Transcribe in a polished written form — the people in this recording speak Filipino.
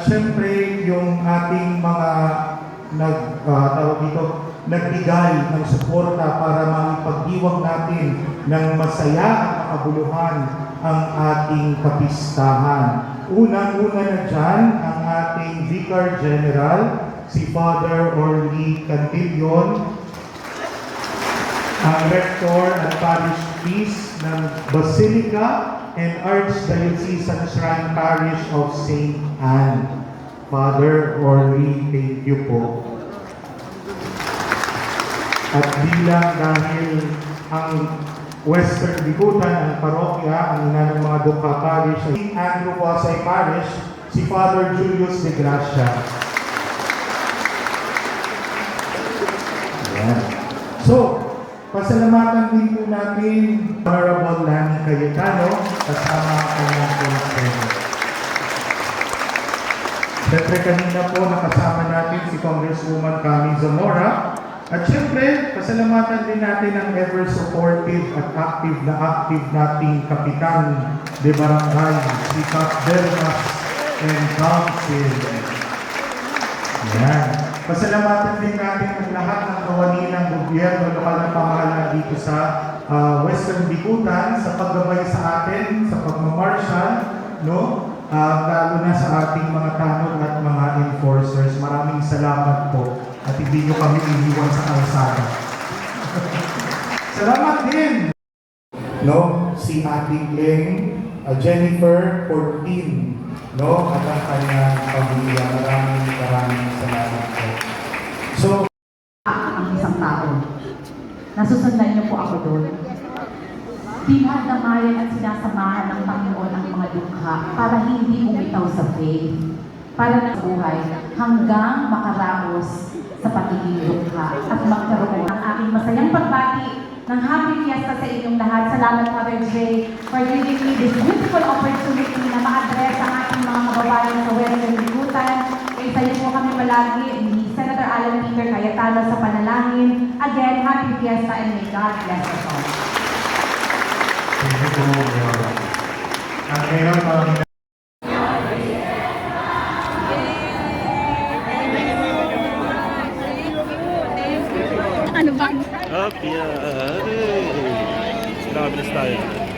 At syempre, yung ating mga nagbigay ng suporta para maipagdiwang natin ng masaya at makabuluhan ang ating kapistahan. Unang-una na dyan, ang ating Vicar General, si Father Orly Cantillon, ang Rector at Parish Priest ng Basilica and Archdiocesan Shrine Parish of St. Anne. Father Orly, thank you po. At bilang dahil ang Western Bigutan, ang parokya, ang ina ng mga Dukha Parish, St. Andrew Pasay Parish, si Father Julius de Gracia. Ayan. So, pasalamatan din po natin Honorable Lani Cayetano kasama ang kanyang konsero. Siyempre kanina po nakasama natin si Congresswoman Cami Zamora. At siyempre, pasalamatan din natin ang ever-supportive at active nating Kapitan de Barangay, si Cap Dermas and Council. Ayan. Pasalamatan din natin ang lahat ng kawani ng gobyerno, lokal na pamahalaan dito sa Western Bigutan sa paggabay sa atin, sa pagmamarshal, no? Lalo na sa ating mga tanod at mga enforcers. Maraming salamat po at hindi nyo kami iniwan sa kalsada. Salamat din! No? Si Ating Leng, Jennifer Portin, no? At ang kanyang pamilya. Maraming salamat po. So, ang isang tao. Nasusundan niyo po ako doon. Dinadamayan at sinasamahan ng Panginoon ang mga dukha para hindi umitaw sa faith, para na buhay hanggang makaraos sa pagiging dukha at magkaroon ng aking masayang pagbati ng Happy Fiesta sa inyong lahat. Salamat, Father Jay, for giving me this beautiful opportunity na ma-address ang ating mga kababayan sa Western Bigutan. Isa niyo po kami palagi ni Senator Alan Peter Cayetano sa panalangin. Again, Happy Fiesta and may God bless us all. thank you po. At ngayon, Ano ba? Okay, nakabilis tayo.